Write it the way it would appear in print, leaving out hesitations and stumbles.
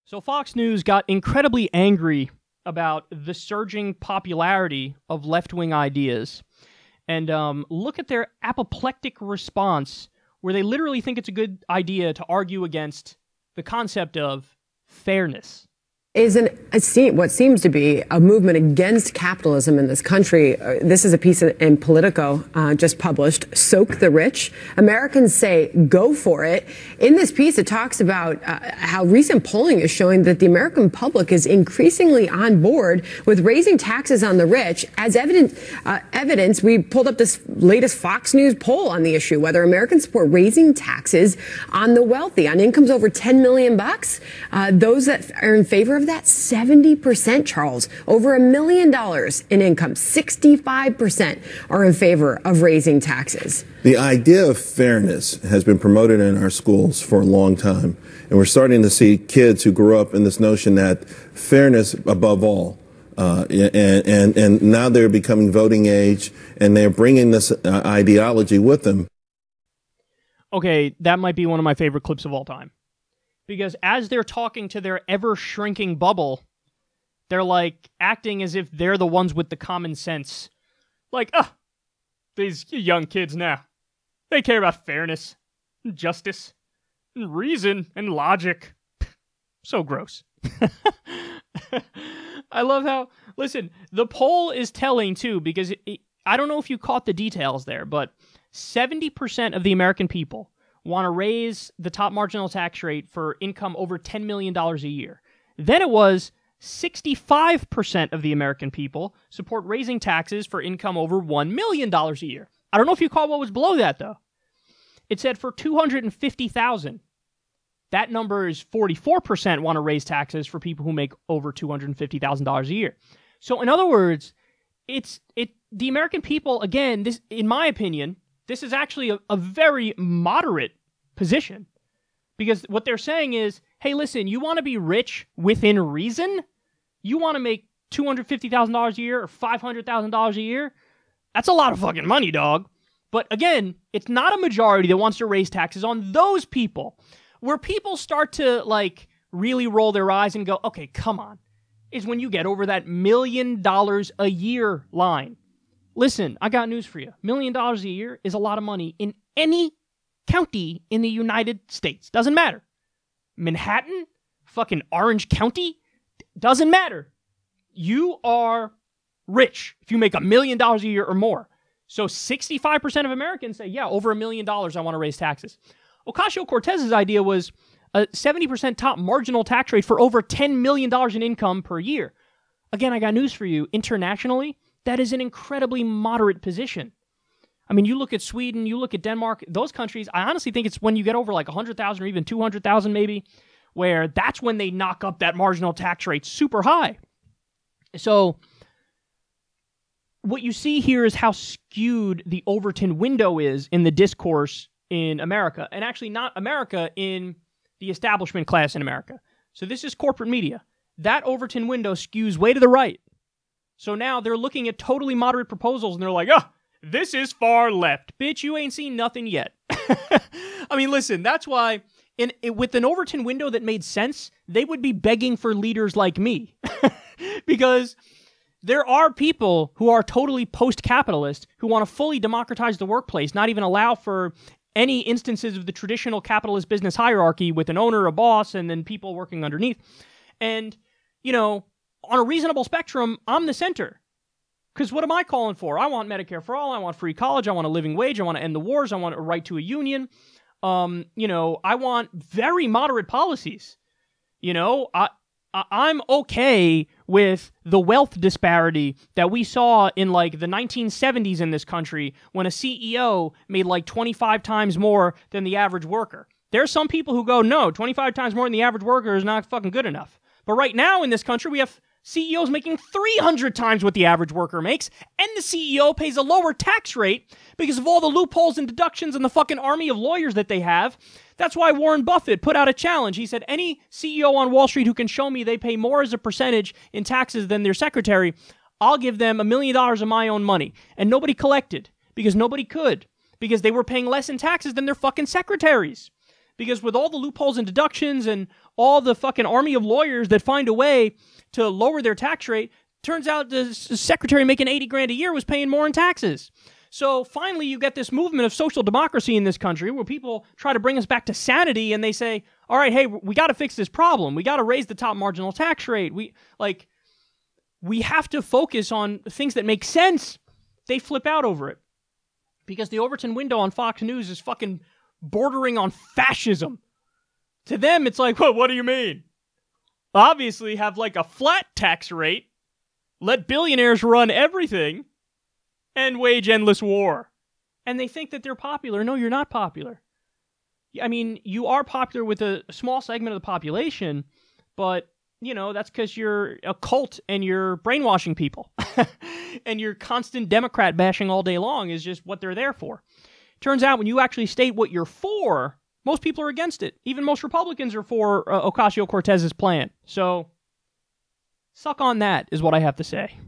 So Fox News got incredibly angry about the surging popularity of left-wing ideas. And look at their apoplectic response, where they literally think it's a good idea to argue against the concept of fairness. Is what seems to be a movement against capitalism in this country. This is a piece in Politico just published, Soak the Rich. Americans say, go for it. In this piece, it talks about how recent polling is showing that the American public is increasingly on board with raising taxes on the rich. As evidence, we pulled up this latest Fox News poll on the issue, whether Americans support raising taxes on the wealthy, on incomes over $10 million. Those that are in favor of that, 70%, Charles. Over $1 million in income, 65% are in favor of raising taxes. The idea of fairness has been promoted in our schools for a long time. And we're starting to see kids who grew up in this notion that fairness above all. And now they're becoming voting age, and they're bringing this ideology with them. Okay, that might be one of my favorite clips of all time. Because as they're talking to their ever-shrinking bubble, they're like acting as if they're the ones with the common sense. Like, these young kids now, they care about fairness, and justice, and reason, and logic. So gross. I love how, listen, the poll is telling too, because I don't know if you caught the details there, but 70% of the American people want to raise the top marginal tax rate for income over $10 million a year. Then it was 65% of the American people support raising taxes for income over $1 million a year. I don't know if you caught what was below that, though. It said for $250,000. That number is 44% want to raise taxes for people who make over $250,000 a year. So in other words, the American people, again, this, in my opinion, this is actually a very moderate position, because what they're saying is, hey, listen, you want to be rich within reason? You want to make $250,000 a year or $500,000 a year? That's a lot of fucking money, dog. But again, it's not a majority that wants to raise taxes on those people. Where people start to like really roll their eyes and go, okay, come on, is when you get over that $1 million a year line. Listen, I got news for you. $1 million a year is a lot of money in any county in the United States. Doesn't matter. Manhattan, fucking Orange County, doesn't matter. You are rich if you make $1 million a year or more. So 65% of Americans say, yeah, over $1 million, I want to raise taxes. Ocasio-Cortez's idea was a 70% top marginal tax rate for over $10 million in income per year. Again, I got news for you. Internationally, that is an incredibly moderate position. I mean, you look at Sweden, you look at Denmark, those countries, I honestly think it's when you get over like 100,000 or even 200,000 maybe, where that's when they knock up that marginal tax rate super high. So what you see here is how skewed the Overton window is in the discourse in America, and actually not America, in the establishment class in America. So this is corporate media. That Overton window skews way to the right. So now they're looking at totally moderate proposals, and they're like, this is far left. Bitch, you ain't seen nothing yet. I mean, listen, that's why with an Overton window that made sense, they would be begging for leaders like me. Because there are people who are totally post-capitalist who want to fully democratize the workplace, not even allow for any instances of the traditional capitalist business hierarchy with an owner, a boss, and then people working underneath. And, you know, on a reasonable spectrum, I'm the center. Because what am I calling for? I want Medicare for all. I want free college. I want a living wage. I want to end the wars. I want a right to a union. You know, I want very moderate policies. You know, I'm okay with the wealth disparity that we saw in like the 1970s in this country when a CEO made like 25 times more than the average worker. There's some people who go, no, 25 times more than the average worker is not fucking good enough. But right now in this country, we have CEOs making 300 times what the average worker makes, and the CEO pays a lower tax rate because of all the loopholes and deductions and the fucking army of lawyers that they have. That's why Warren Buffett put out a challenge. He said, any CEO on Wall Street who can show me they pay more as a percentage in taxes than their secretary, I'll give them $1 million of my own money. And nobody collected because nobody could, because they were paying less in taxes than their fucking secretaries. Because with all the loopholes and deductions and all the fucking army of lawyers that find a way to lower their tax rate, turns out the secretary making 80 grand a year was paying more in taxes. So finally you get this movement of social democracy in this country where people try to bring us back to sanity, and they say, all right, hey, we got to fix this problem. We got to raise the top marginal tax rate. We have to focus on things that make sense. They flip out over it. Because the Overton window on Fox News is fucking bordering on fascism. To them, it's like, well, what do you mean? Obviously have like a flat tax rate, let billionaires run everything, and wage endless war. And they think that they're popular. No, you're not popular. I mean, you are popular with a small segment of the population, but, you know, that's because you're a cult and you're brainwashing people. And your constant Democrat bashing all day long is just what they're there for. Turns out when you actually state what you're for, most people are against it. Even most Republicans are for Ocasio-Cortez's plan. So, suck on that is what I have to say.